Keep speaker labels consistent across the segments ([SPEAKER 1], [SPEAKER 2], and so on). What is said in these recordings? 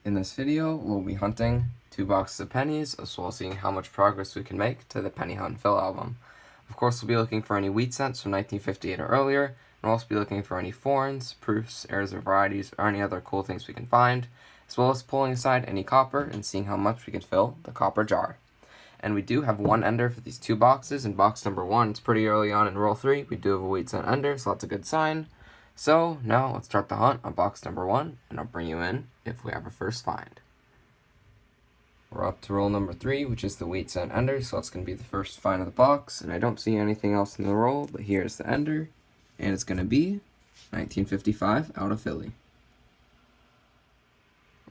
[SPEAKER 1] In this video, we'll be hunting 2 boxes of pennies, as well as seeing how much progress we can make to the Penny Hunt and Fill album. Of course, we'll be looking for any wheat cents from 1958 or earlier, and we'll also be looking for any foreigns, proofs, errors or varieties, or any other cool things we can find, as well as pulling aside any copper and seeing how much we can fill the copper jar. And we do have one ender for these 2 boxes. In box number 1, it's pretty early on in roll 3. We do have a wheat cent ender, so that's a good sign. So now let's start the hunt on box number 1, and I'll bring you in if we have a first find. We're up to roll number 3, which is the wheat cent ender, so that's going to be the first find of the box, and I don't see anything else in the roll, but here's the ender, and it's going to be 1955 out of Philly.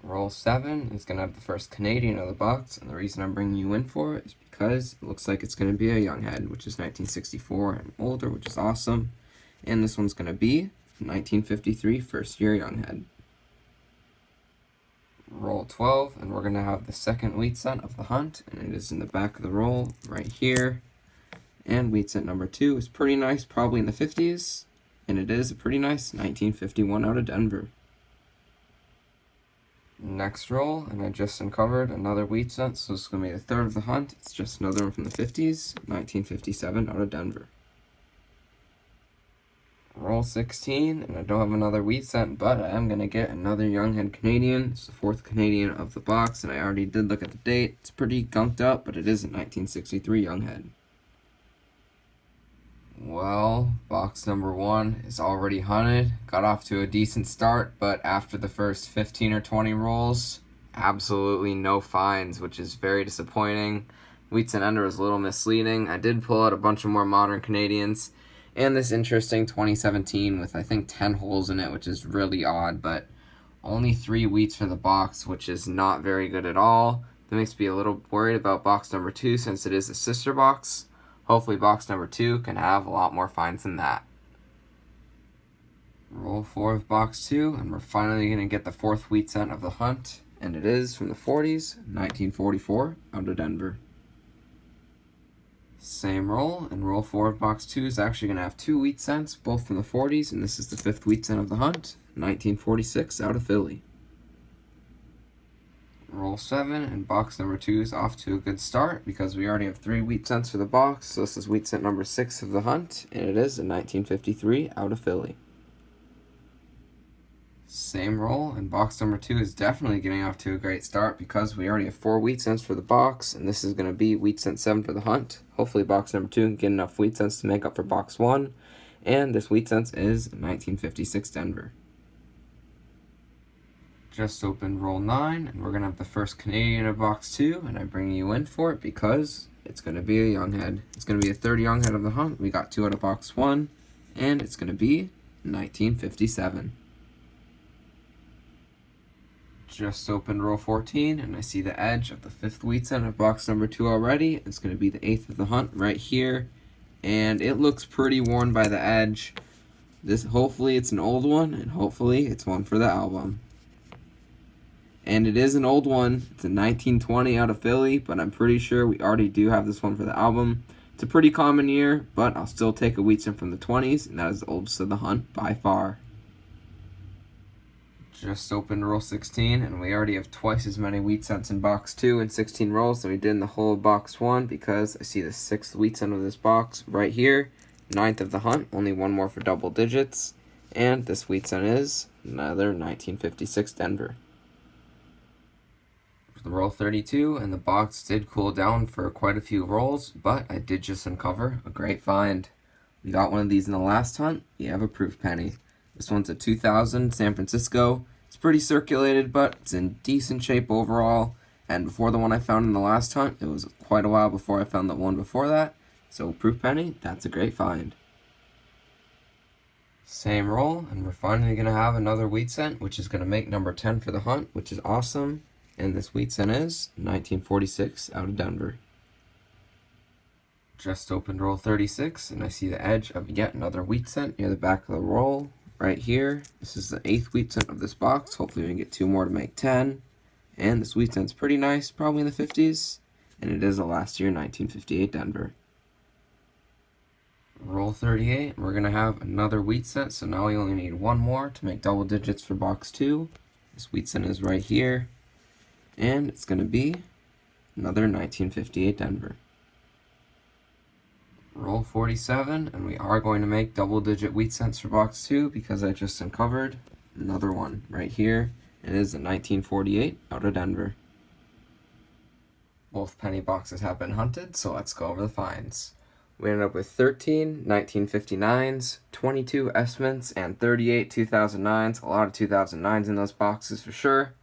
[SPEAKER 1] Roll 7 is going to have the first Canadian of the box, and the reason I'm bringing you in for it is because it looks like it's going to be a young head, which is 1964 and older, which is awesome, and this one's going to be 1953 first year young head. Roll 12, and we're going to have the second wheat cent of the hunt, and it is in the back of the roll right here. And wheat cent number 2 is pretty nice, probably in the 50s, and it is a pretty nice 1951 out of Denver. Next roll, and I just uncovered another wheat cent, so this is going to be the third of the hunt. It's just another one from the 50s, 1957 out of Denver. Roll 16, and I don't have another wheat cent, but I am going to get another young head Canadian. It's the 4th Canadian of the box, and I already did look at the date. It's pretty gunked up, but it is a 1963 young head. Well, box number 1 is already hunted. Got off to a decent start, but after the first 15 or 20 rolls, absolutely no finds, which is very disappointing. Wheat cent ender was a little misleading. I did pull out a bunch of more modern Canadians, and this interesting 2017 with I think 10 holes in it, which is really odd, but only 3 wheats for the box, which is not very good at all. That makes me a little worried about box number 2 since it is a sister box. Hopefully box number 2 can have a lot more finds than that. Roll 4 of box 2, and we're finally going to get the 4th wheat cent of the hunt, and it is from the 40s, 1944, out of Denver. Same roll, and roll 4 of box 2 is actually going to have 2 wheat cents, both from the 40s, and this is the 5th wheat cent of the hunt, 1946 out of Philly. Roll 7, and box number 2 is off to a good start because we already have 3 wheat cents for the box, so this is wheat cent number 6 of the hunt, and it is a 1953 out of Philly. Same roll, and box number 2 is definitely getting off to a great start because we already have 4 wheat cents for the box, and this is going to be wheat cent 7 for the hunt. Hopefully box number 2 can get enough wheat cents to make up for box 1, and this wheat cents is 1956 Denver. Just opened roll 9, and we're going to have the first Canadian of box 2, and I'm bringing you in for it because it's going to be a young head. It's going to be a third young head of the hunt. We got 2 out of box 1, and it's going to be 1957. Just opened roll 14, and I see the edge of the 5th wheat cent of box number 2 already. It's going to be the 8th of the hunt right here, and it looks pretty worn by the edge. Hopefully it's an old one, and hopefully it's one for the album. And it is an old one. It's a 1920 out of Philly, but I'm pretty sure we already do have this one for the album. It's a pretty common year, but I'll still take a wheat cent from the 20s, and that is the oldest of the hunt by far. Just opened roll 16, and we already have twice as many wheat cents in box 2 and 16 rolls than we did in the whole of box 1 because I see the 6th wheat cent of this box right here, 9th of the hunt, only one more for double digits, and this wheat cent is another 1956 Denver. Roll 32, and the box did cool down for quite a few rolls, but I did just uncover a great find. We got one of these in the last hunt. You have a proof penny. This one's a 2000 San Francisco. It's pretty circulated, but it's in decent shape overall. And before the one I found in the last hunt, it was quite a while before I found the one before that. So proof penny, that's a great find. Same roll, and we're finally going to have another wheat cent, which is going to make number 10 for the hunt, which is awesome. And this wheat cent is 1946 out of Denver. Just opened roll 36, and I see the edge of yet another wheat cent near the back of the roll. Right here, this is the 8th wheat cent of this box. Hopefully we can get 2 more to make 10. And this wheat cent's pretty nice, probably in the 50s. And it is a last year 1958 Denver. Roll 38, and we're going to have another wheat cent. So now we only need 1 more to make double digits for box 2. This wheat cent is right here. And it's going to be another 1958 Denver. Roll 47, and we are going to make double-digit wheat cents for box 2 because I just uncovered another one right here. It is a 1948 out of Denver. Both penny boxes have been hunted, so let's go over the finds. We ended up with 13 1959s, 22 S-mints, and 38 2009s. A lot of 2009s in those boxes for sure.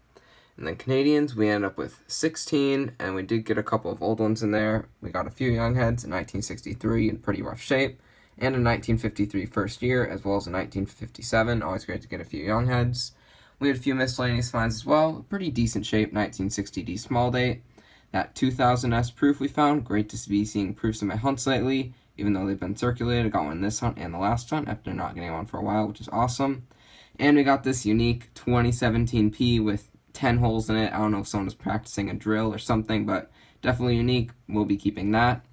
[SPEAKER 1] And then Canadians, we ended up with 16, and we did get a couple of old ones in there. We got a few young heads in 1963 in pretty rough shape, and a 1953 first year, as well as a 1957. Always great to get a few young heads. We had a few miscellaneous finds as well. Pretty decent shape, 1960D small date. That 2000S proof we found, great to be seeing proofs in my hunts lately, even though they've been circulated. I got one in this hunt and the last hunt after not getting one for a while, which is awesome. And we got this unique 2017P with 10 holes in it. I don't know if someone was practicing a drill or something, but definitely unique. We'll be keeping that.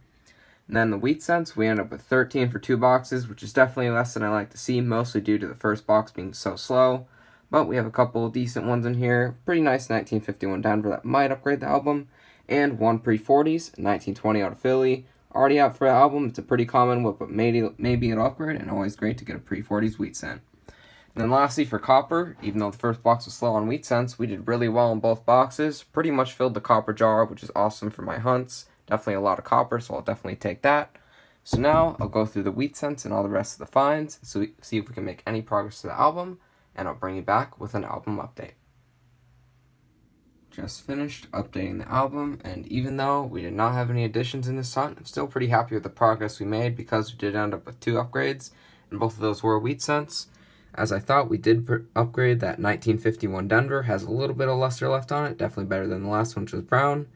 [SPEAKER 1] And then the wheat cents, we ended up with 13 for 2 boxes, which is definitely less than I like to see, mostly due to the first box being so slow. But we have a couple of decent ones in here. Pretty nice 1951 Denver that might upgrade the album. And one pre-40s, 1920 out of Philly. Already out for the album. It's a pretty common whip, but maybe it'll upgrade, and always great to get a pre-40s wheat cent. And then lastly, for copper, even though the first box was slow on wheat cents, we did really well in both boxes. Pretty much filled the copper jar, which is awesome for my hunts. Definitely a lot of copper, so I'll definitely take that. So now I'll go through the wheat cents and all the rest of the finds, so see if we can make any progress to the album, and I'll bring you back with an album update. Just finished updating the album, and even though we did not have any additions in this hunt, I'm still pretty happy with the progress we made because we did end up with 2 upgrades, and both of those were wheat cents. As I thought, we did upgrade that 1951 Denver, has a little bit of luster left on it, definitely better than the last one, which was brown.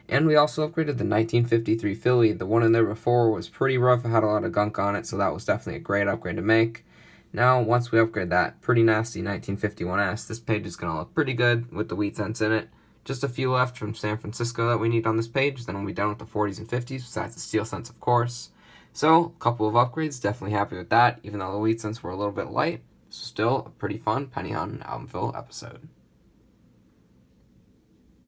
[SPEAKER 1] And we also upgraded the 1953 Philly. The one in there before was pretty rough, it had a lot of gunk on it, so that was definitely a great upgrade to make. Now, once we upgrade that pretty nasty 1951S, this page is going to look pretty good with the wheat cents in it. Just a few left from San Francisco that we need on this page, then we'll be done with the 40s and 50s, besides the steel cents, of course. So, a couple of upgrades, definitely happy with that, even though the wheat cents were a little bit light. So still a pretty fun penny hunt album fill episode.